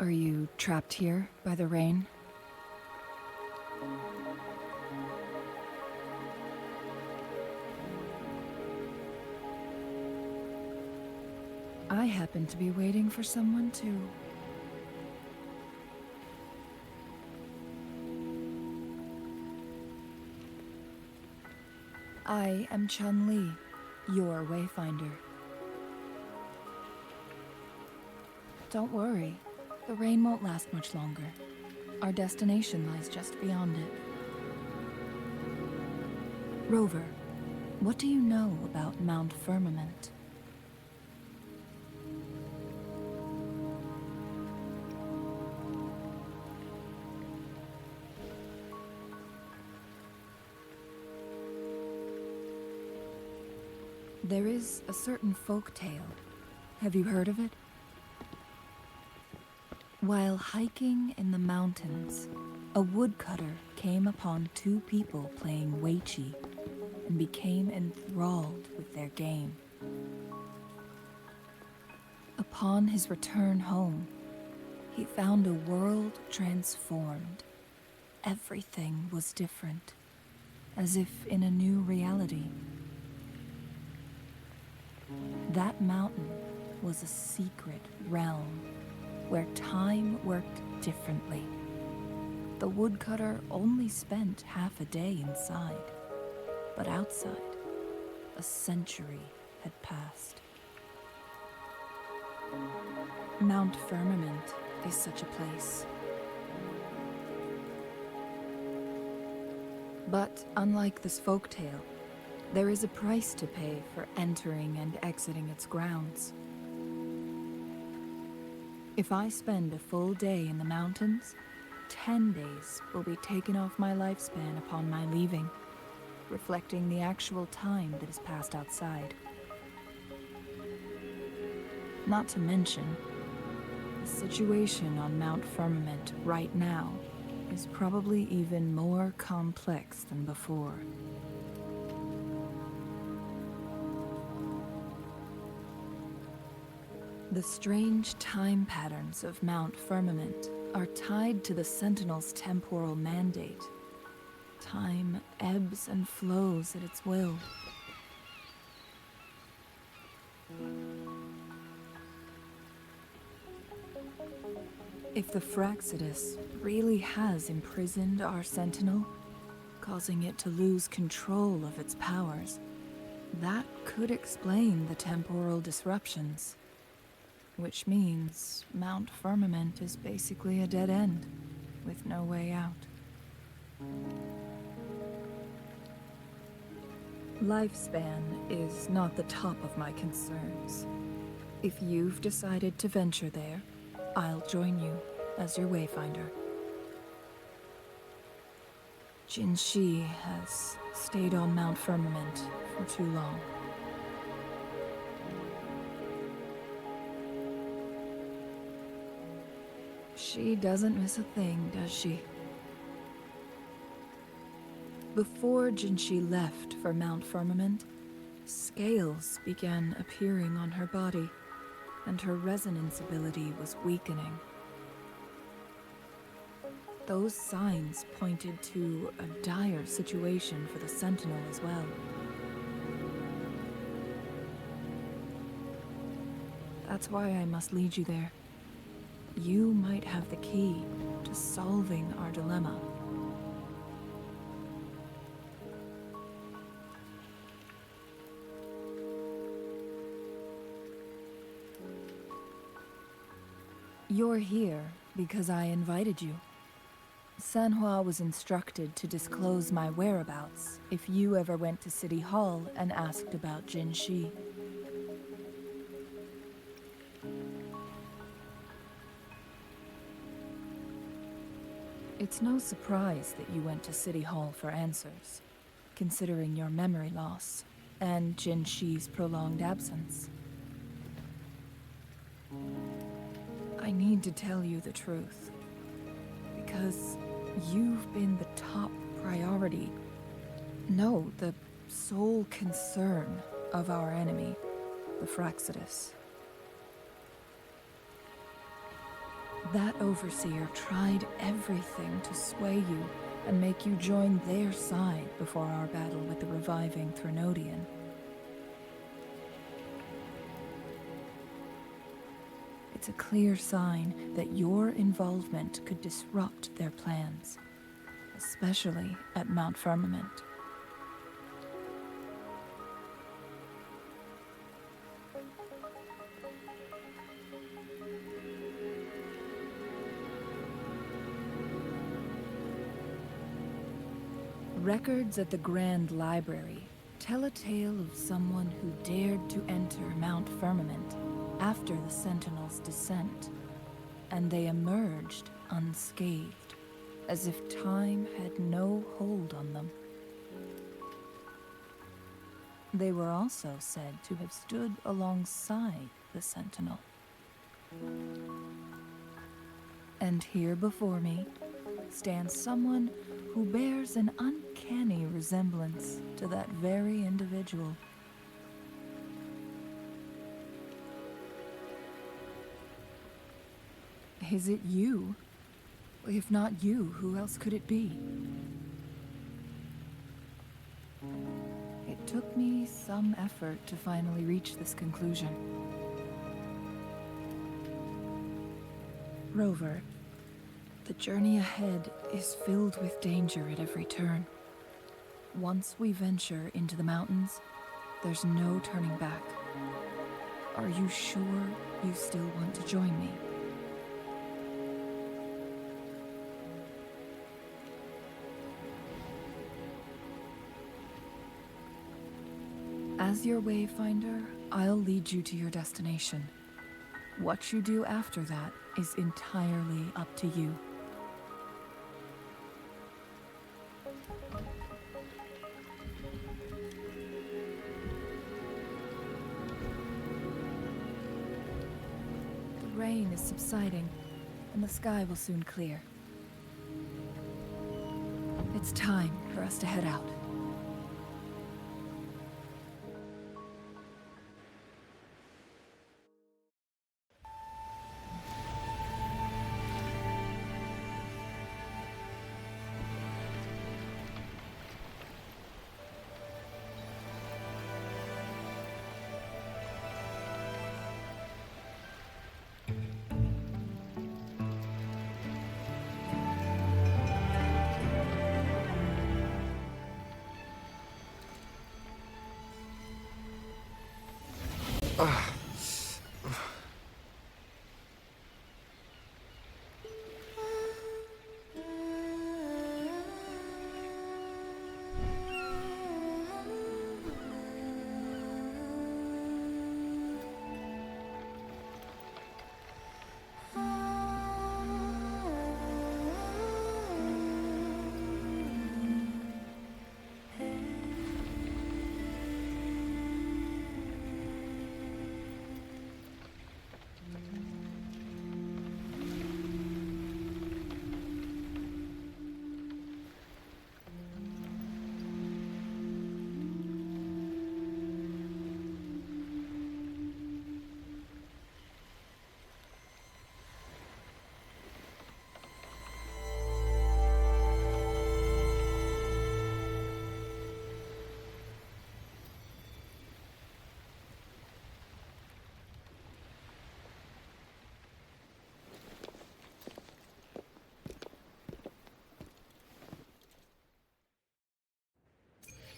Are you trapped here by the rain? I happen to be waiting for someone too. I am Chun-Li, your wayfinder. Don't worry, the rain won't last much longer. Our destination lies just beyond it. Rover, what do you know about Mount Firmament? There is a certain folk tale. Have you heard of it? While hiking in the mountains, a woodcutter came upon two people playing Weiqi and became enthralled with their game. Upon his return home, he found a world transformed. Everything was different, as if in a new reality. That mountain was a secret realm where time worked differently. The woodcutter only spent half a day inside, but outside, a century had passed. Mount Firmament is such a place. But unlike this folktale, there is a price to pay for entering and exiting its grounds. If I spend a full day in the mountains, 10 days will be taken off my lifespan upon my leaving, reflecting the actual time that is passed outside. Not to mention, the situation on Mount Firmament right now is probably even more complex than before. The strange time patterns of Mount Firmament are tied to the Sentinel's temporal mandate. Time ebbs and flows at its will. If the Fractsidus really has imprisoned our Sentinel, causing it to lose control of its powers, that could explain the temporal disruptions. Which means Mount Firmament is basically a dead end, with no way out. Lifespan is not the top of my concerns. If you've decided to venture there, I'll join you as your wayfinder. Jinshi has stayed on Mount Firmament for too long. She doesn't miss a thing, does she? Before Jinshi left for Mount Firmament, scales began appearing on her body, and her resonance ability was weakening. Those signs pointed to a dire situation for the Sentinel as well. That's why I must lead you there. You might have the key to solving our dilemma. You're here because I invited you. Sanhua was instructed to disclose my whereabouts if you ever went to City Hall and asked about Jinshi. It's no surprise that you went to City Hall for answers, considering your memory loss and Jinshi's prolonged absence. I need to tell you the truth, because you've been the top priority. No, the sole concern of our enemy, the Fractsidus. That overseer tried everything to sway you and make you join their side before our battle with the reviving Threnodian. It's a clear sign that your involvement could disrupt their plans, especially at Mount Firmament. Records at the Grand Library tell a tale of someone who dared to enter Mount Firmament after the Sentinel's descent, and they emerged unscathed, as if time had no hold on them. They were also said to have stood alongside the Sentinel. And here before me stands someone who bears an uncanny resemblance to that very individual. Is it you? If not you, who else could it be? It took me some effort to finally reach this conclusion. Rover, the journey ahead is filled with danger at every turn. Once we venture into the mountains, there's no turning back. Are you sure you still want to join me? As your wayfinder, I'll lead you to your destination. What you do after that is entirely up to you. The rain is subsiding, and the sky will soon clear. It's time for us to head out.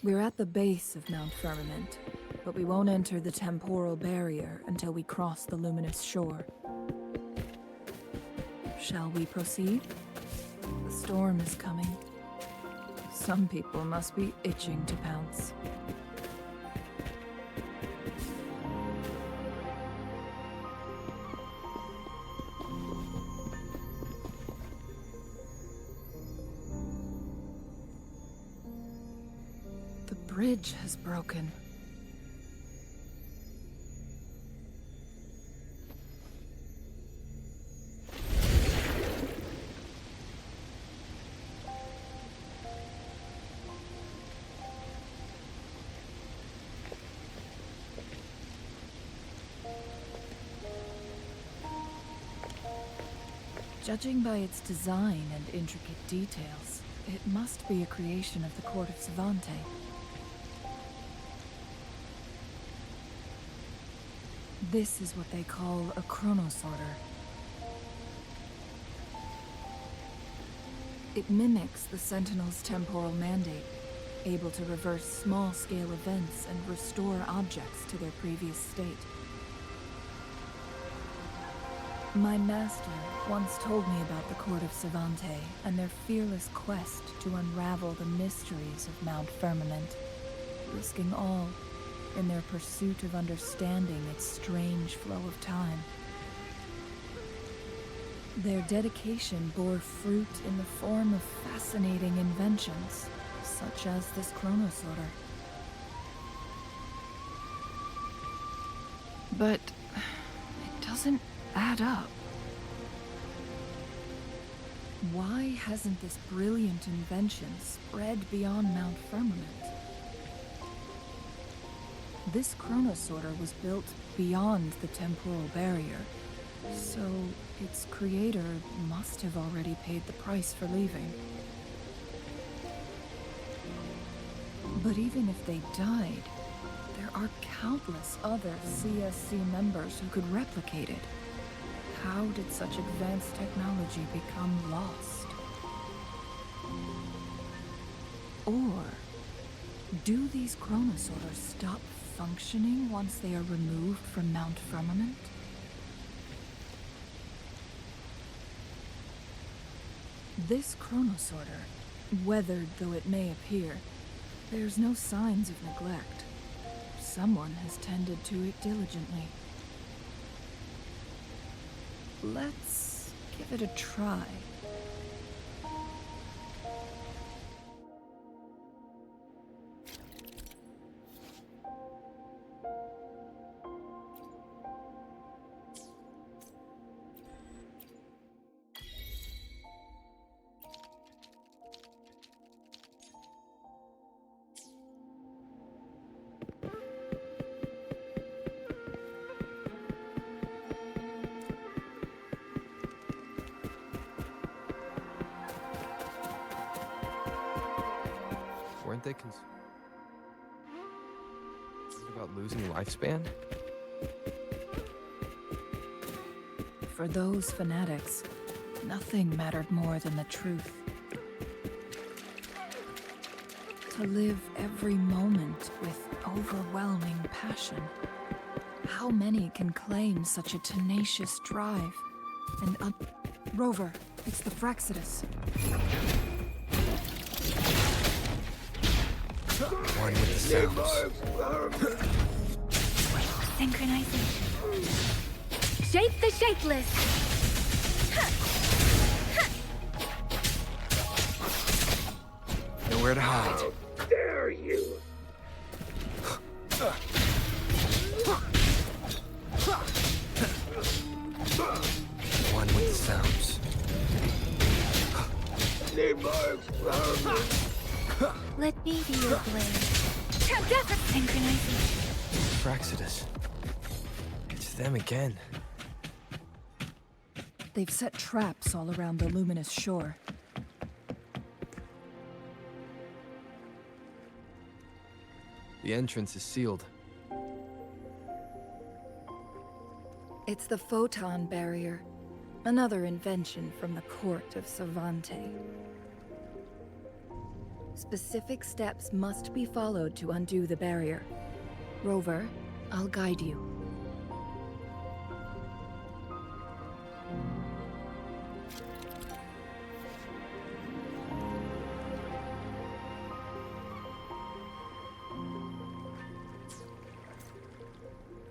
We're at the base of Mount Firmament, but we won't enter the temporal barrier until we cross the luminous shore. Shall we proceed? The storm is coming. Some people must be itching to pounce. The bridge has broken. Judging by its design and intricate details, it must be a creation of the court of Savante. This is what they call a Chronosorter. It mimics the Sentinel's temporal mandate, able to reverse small-scale events and restore objects to their previous state. My master once told me about the court of Savante and their fearless quest to unravel the mysteries of Mount Firmament, risking all in their pursuit of understanding its strange flow of time. Their dedication bore fruit in the form of fascinating inventions, such as this Chronosorter. But it doesn't add up. Why hasn't this brilliant invention spread beyond Mount Firmament? This Chronosorter was built beyond the temporal barrier, so its creator must have already paid the price for leaving. But even if they died, there are countless other CSC members who could replicate it. How did such advanced technology become lost? Or do these Chronosorters stop functioning once they are removed from Mount Firmament? This Chronosorter, weathered though it may appear, bears no signs of neglect. Someone has tended to it diligently. Let's give it a try. Weren't they about losing lifespan? For those fanatics, nothing mattered more than the truth. To live every moment with overwhelming passion. How many can claim such a tenacious drive? And Rover, it's the Fractsidus. One with the sounds. Synchronization. Shape the shapeless! Nowhere to hide. How dare you! One with the sounds. Need more experiment. Let me be your blade. Synchronization. Fractsidus. It's them again. They've set traps all around the luminous shore. The entrance is sealed. It's the Photon barrier, another invention from the court of Savante. Specific steps must be followed to undo the barrier. Rover, I'll guide you.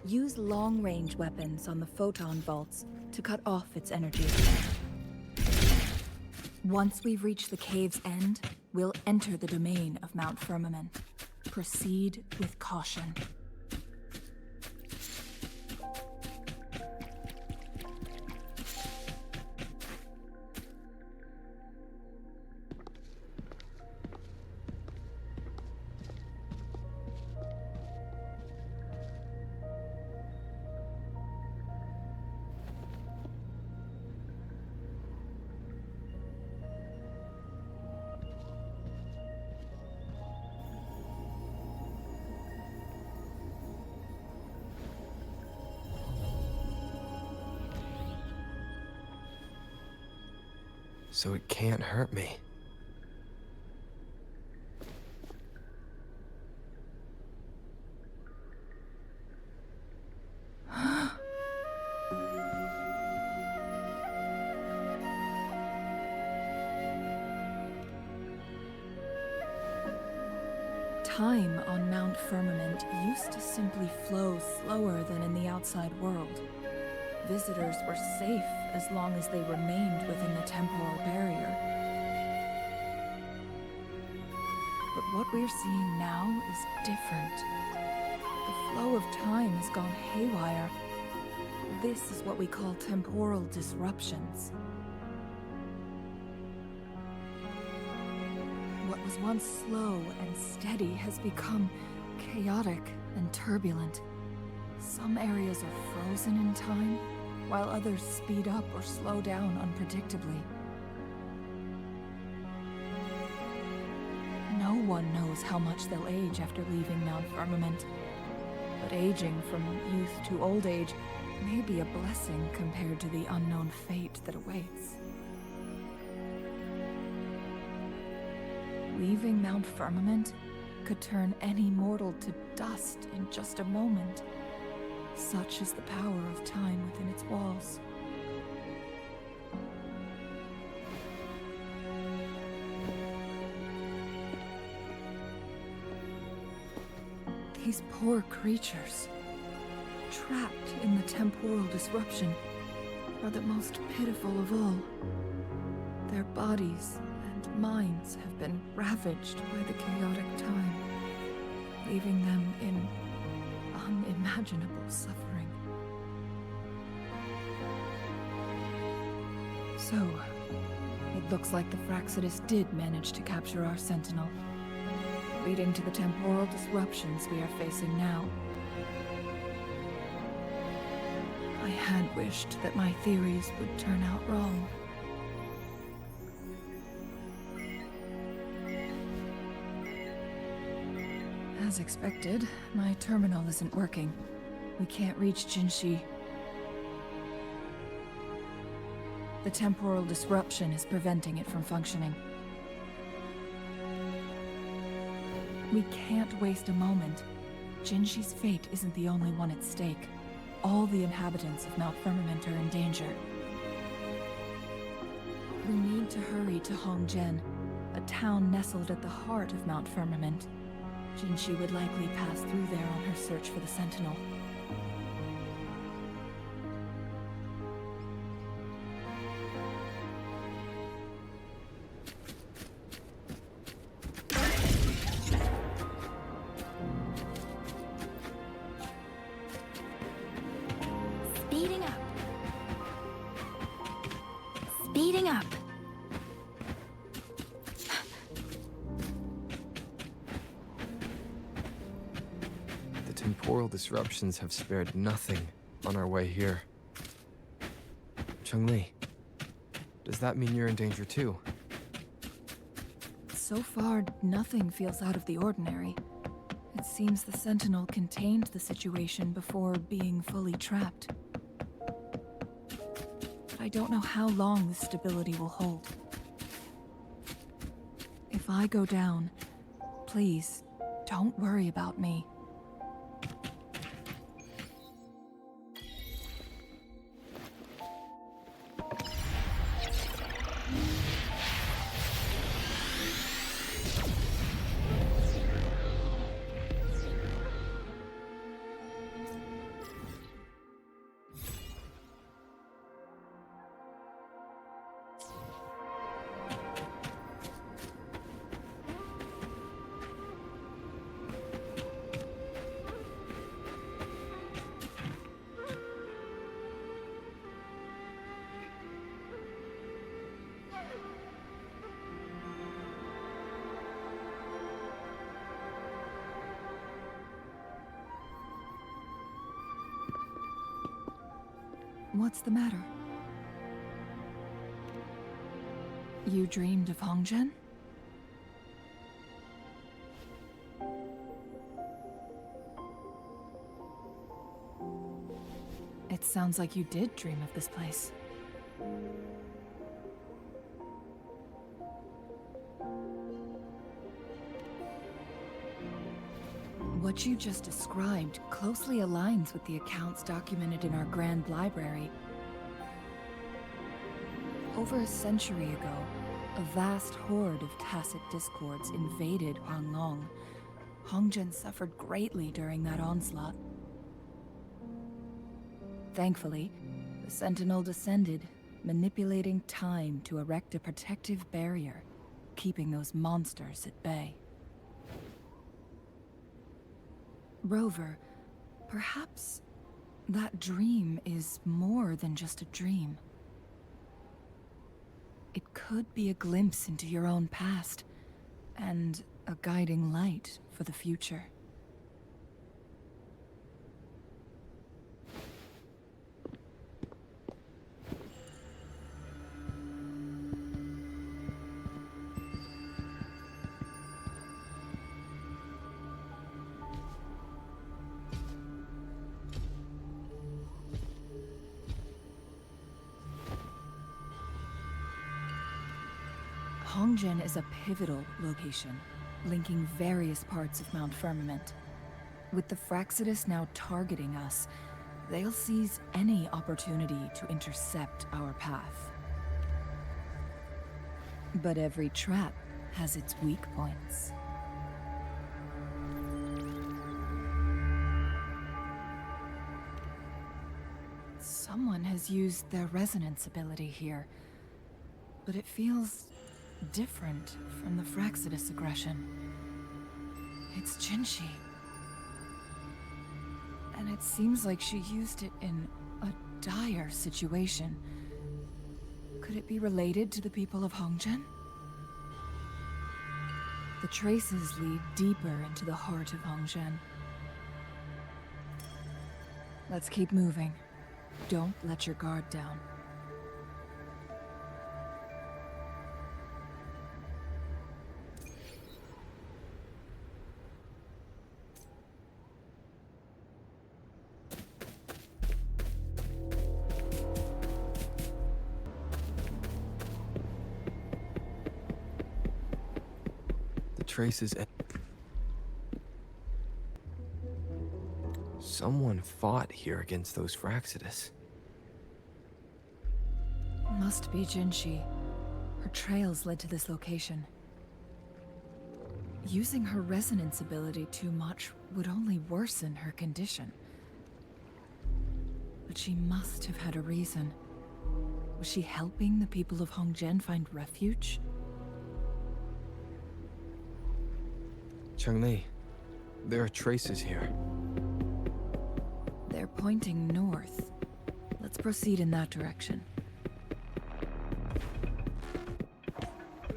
Use long-range weapons on the Photon vaults to cut off its energy. Once we've reached the cave's end, we'll enter the domain of Mount Firmament. Proceed with caution. So it can't hurt me. Time on Mount Firmament used to simply flow slower than in the outside world. Visitors were safe as long as they remained within the temporal barrier. But what we're seeing now is different. The flow of time has gone haywire. This is what we call temporal disruptions. What was once slow and steady has become chaotic and turbulent. Some areas are frozen in time, while others speed up or slow down unpredictably. No one knows how much they'll age after leaving Mount Firmament, but aging from youth to old age may be a blessing compared to the unknown fate that awaits. Leaving Mount Firmament could turn any mortal to dust in just a moment. Such is the power of time within its walls. These poor creatures, trapped in the temporal disruption, are the most pitiful of all. Their bodies and minds have been ravaged by the chaotic time, leaving them in unimaginable suffering. So, it looks like the Fractsidus did manage to capture our sentinel, leading to the temporal disruptions we are facing now. I had wished that my theories would turn out wrong. As expected, my terminal isn't working. We can't reach Jinshi. The temporal disruption is preventing it from functioning. We can't waste a moment. Jinshi's fate isn't the only one at stake. All the inhabitants of Mount Firmament are in danger. We need to hurry to Hongjian, a town nestled at the heart of Mount Firmament. Jinshi would likely pass through there on her search for the Sentinel. Speeding up. Speeding up. Temporal disruptions have spared nothing on our way here. Cheng-Li, does that mean you're in danger too? So far, nothing feels out of the ordinary. It seems the Sentinel contained the situation before being fully trapped. But I don't know how long this stability will hold. If I go down, please, don't worry about me. What's the matter? You dreamed of Hongjian? It sounds like you did dream of this place. What you just described closely aligns with the accounts documented in our Grand Library. Over a century ago, a vast horde of tacit discords invaded Huanglong. Hongzhen suffered greatly during that onslaught. Thankfully, the Sentinel descended, manipulating time to erect a protective barrier, keeping those monsters at bay. Rover, perhaps that dream is more than just a dream. It could be a glimpse into your own past, and a guiding light for the future. Hongzhen is a pivotal location, linking various parts of Mount Firmament. With the Fractsidus now targeting us, they'll seize any opportunity to intercept our path. But every trap has its weak points. Someone has used their resonance ability here, but it feels different from the Fractsidus aggression. It's Jinshi. And it seems like she used it in a dire situation. Could it be related to the people of Hongzhen? The traces lead deeper into the heart of Hongzhen. Let's keep moving. Don't let your guard down. Traces. Someone fought here against those Fractsidus. Must be Jinshi. Her trails led to this location. Using her resonance ability too much would only worsen her condition. But she must have had a reason. Was she helping the people of Hongzhen find refuge? Changli, there are traces here. They're pointing north. Let's proceed in that direction.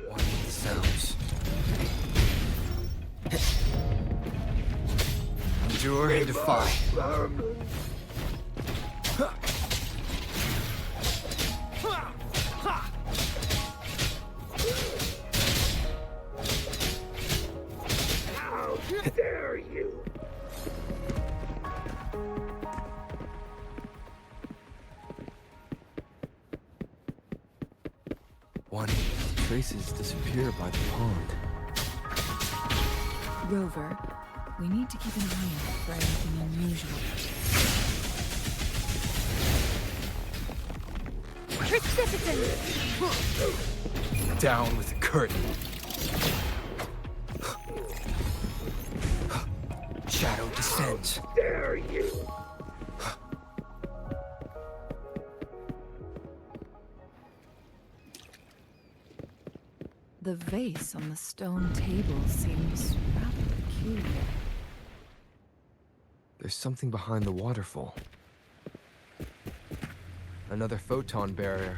What are the sounds? Endure and defy. How dare you! One, traces disappear by the pond. Rover, we need to keep an eye out for anything unusual. Precipitant! Down with the curtain. Shadow descends. How dare you! The vase on the stone table seems rather peculiar. There's something behind the waterfall. Another photon barrier.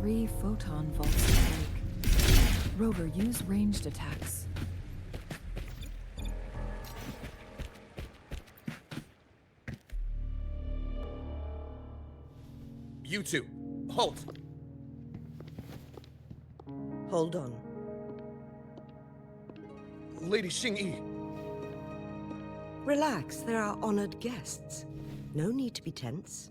3 photon vaults to break. Rover, use ranged attacks. You two, halt! Hold on. Lady Xingyi, Relax, there are honored guests. No need to be tense.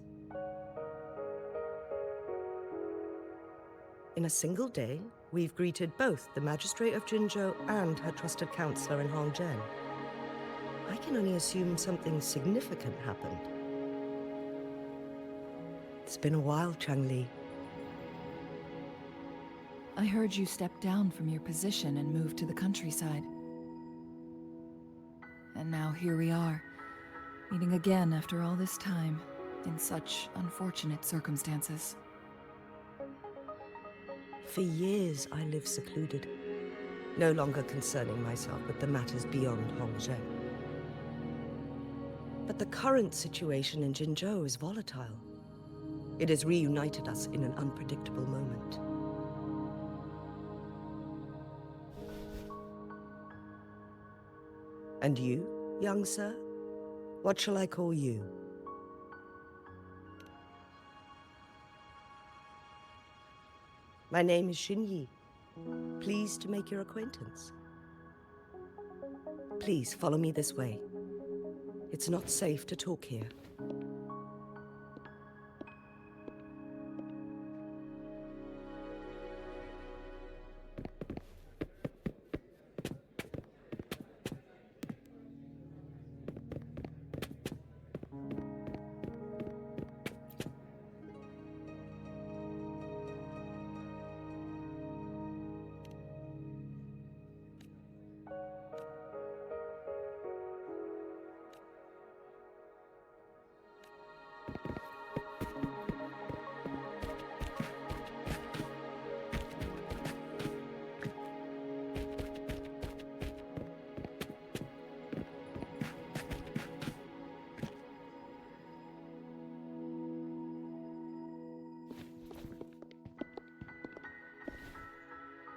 In a single day, We've greeted both the Magistrate of Jinzhou and her trusted counselor in Hongzhen. I can only assume something significant happened. It's been a while, Changli. I heard you stepped down from your position and moved to the countryside. And now here we are, meeting again after all this time, in such unfortunate circumstances. For years I lived secluded, no longer concerning myself with the matters beyond Hongzhen. But the current situation in Jinzhou is volatile. It has reunited us in an unpredictable moment. And you, young sir? What shall I call you? My name is Xinyi. Pleased to make your acquaintance. Please follow me this way. It's not safe to talk here.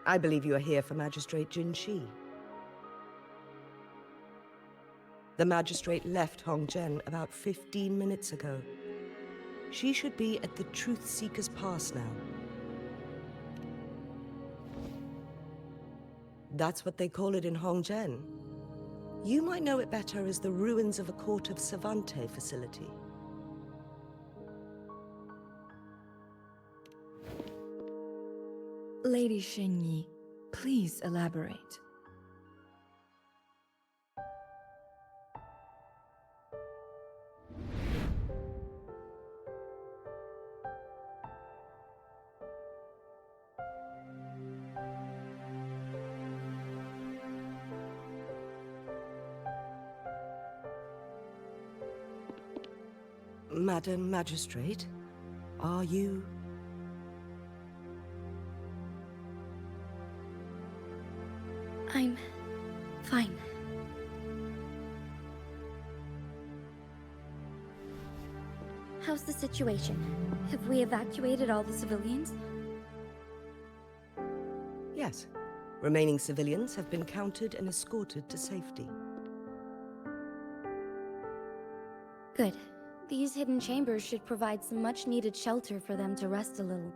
I believe you are here for Magistrate Jin Shi. The Magistrate left Hongzhen about 15 minutes ago. She should be at the Truthseeker's Pass now. That's what they call it in Hongzhen. You might know it better as the ruins of a Court of Savante facility. Lady Xingyi, please elaborate. Madam Magistrate, are you... I'm fine. How's the situation? Have we evacuated all the civilians? Yes. Remaining civilians have been counted and escorted to safety. Good. These hidden chambers should provide some much-needed shelter for them to rest a little.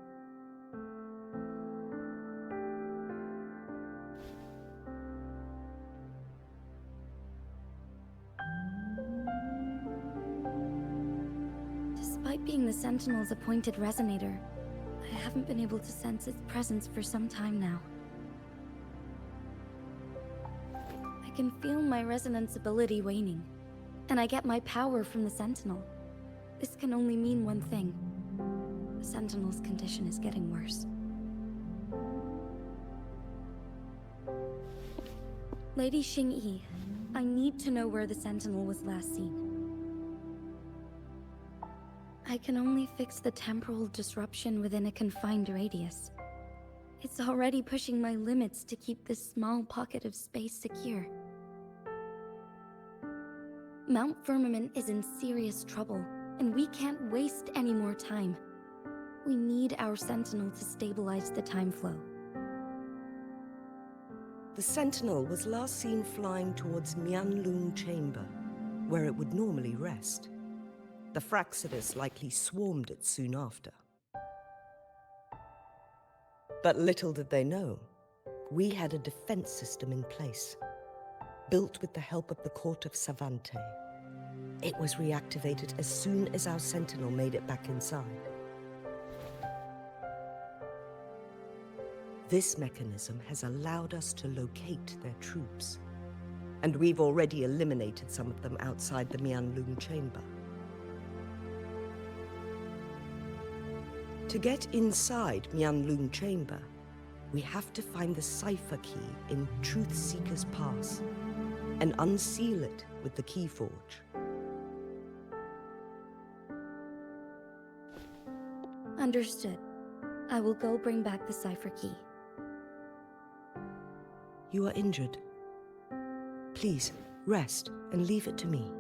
Despite being the Sentinel's appointed resonator, I haven't been able to sense its presence for some time now. I can feel my resonance ability waning, and I get my power from the Sentinel. This can only mean one thing. The Sentinel's condition is getting worse. Lady Xingyi, I need to know where the Sentinel was last seen. I can only fix the temporal disruption within a confined radius. It's already pushing my limits to keep this small pocket of space secure. Mount Firmament is in serious trouble, and we can't waste any more time. We need our Sentinel to stabilize the time flow. The Sentinel was last seen flying towards Mianlun Chamber, where it would normally rest. The Fractsidus likely swarmed it soon after. But little did they know, we had a defense system in place, built with the help of the Court of Savante. It was reactivated as soon as our Sentinel made it back inside. This mechanism has allowed us to locate their troops. And we've already eliminated some of them outside the Mianlun chamber. To get inside Mianlun chamber, we have to find the cipher key in Truthseeker's Pass and unseal it with the Keyforge. Understood. I will go bring back the cipher key. You are injured. Please, rest and leave it to me.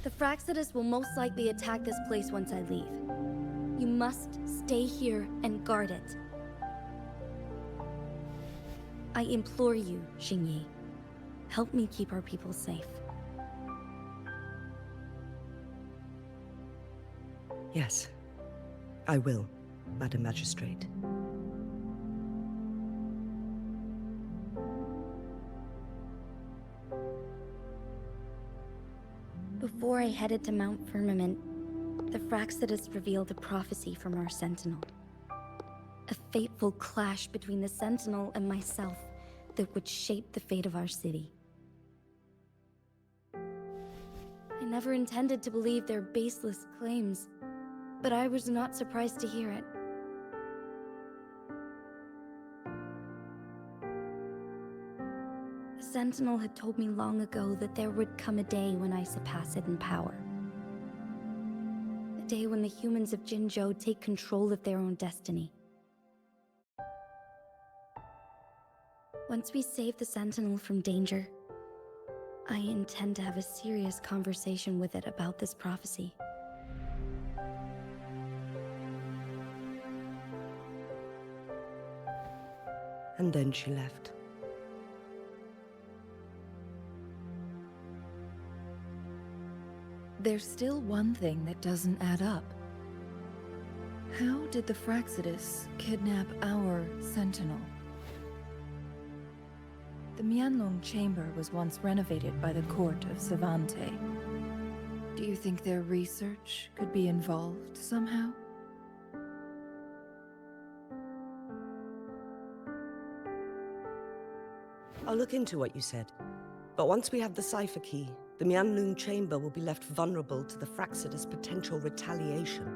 The Fractsidus will most likely attack this place once I leave. You must stay here and guard it. I implore you, Xingyi. Help me keep our people safe. Yes, I will, Madam Magistrate. Before I headed to Mount Firmament, the Fractsidus revealed a prophecy from our Sentinel. A fateful clash between the Sentinel and myself that would shape the fate of our city. I never intended to believe their baseless claims, but I was not surprised to hear it. The Sentinel had told me long ago that there would come a day when I surpass it in power. A day when the humans of Jinzhou take control of their own destiny. Once we save the Sentinel from danger, I intend to have a serious conversation with it about this prophecy. And then she left. There's still one thing that doesn't add up. How did the Fractsidus kidnap our Sentinel? The Mianlun chamber was once renovated by the court of Savante. Do you think their research could be involved somehow? I'll look into what you said. But once we have the cipher key, the Mianlun chamber will be left vulnerable to the Fractsidus' potential retaliation.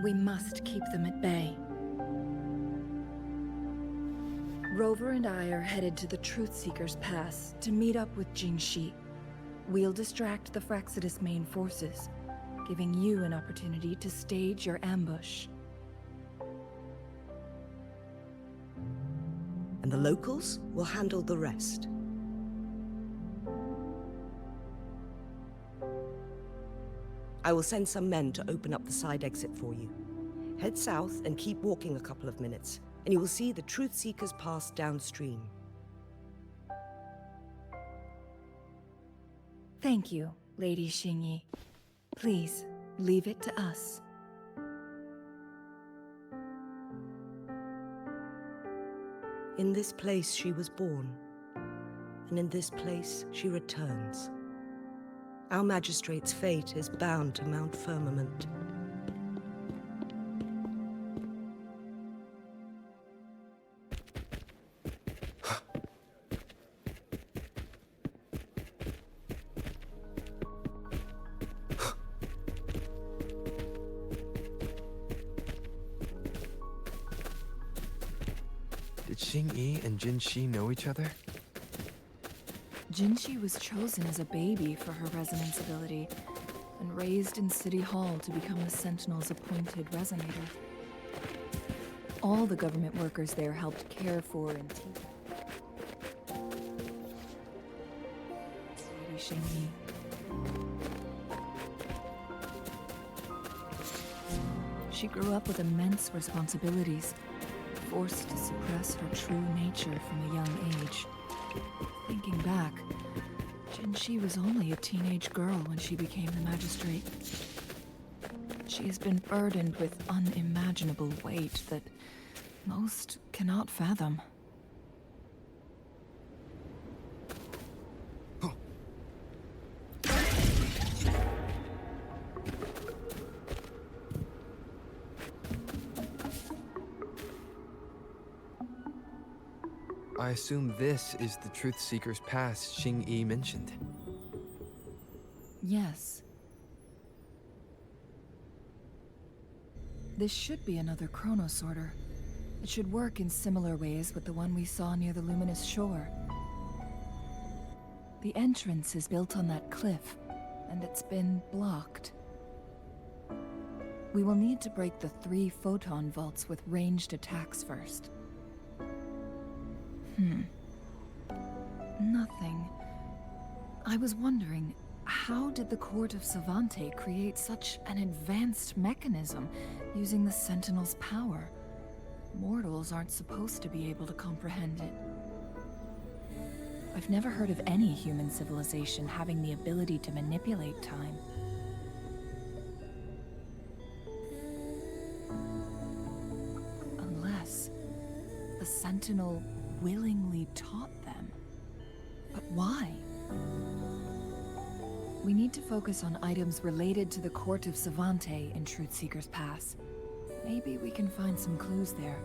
We must keep them at bay. Rover and I are headed to the Truthseeker's Pass to meet up with Jingxi. We'll distract the Fractsidus' main forces, giving you an opportunity to stage your ambush. And the locals will handle the rest. I will send some men to open up the side exit for you. Head south and keep walking a couple of minutes, and you will see the Truthseeker's Pass downstream. Thank you, Lady Xingyi. Please, leave it to us. In this place she was born, and in this place she returns. Our magistrate's fate is bound to Mount Firmament. Did Xingyi and Jinxi know each other? Jinxi was chosen as a baby for her resonance ability, and raised in City Hall to become the Sentinel's appointed resonator. All the government workers there helped care for and teach Lady Xingyi. She grew up with immense responsibilities, forced to suppress her true nature from a young age. Thinking back, Jinxi was only a teenage girl when she became the magistrate. She has been burdened with unimaginable weight that most cannot fathom. I assume this is the Truthseeker's Pass Xing-Yi mentioned. Yes. This should be another Chronosorter. It should work in similar ways with the one we saw near the luminous shore. The entrance is built on that cliff, and it's been blocked. We will need to break the 3 Photon vaults with ranged attacks first. Nothing. I was wondering, how did the Court of Savante create such an advanced mechanism using the Sentinel's power? Mortals aren't supposed to be able to comprehend it. I've never heard of any human civilization having the ability to manipulate time. Unless the Sentinel willingly taught them. But why? We need to focus on items related to the Court of Savante in Truthseeker's Pass. Maybe we can find some clues there.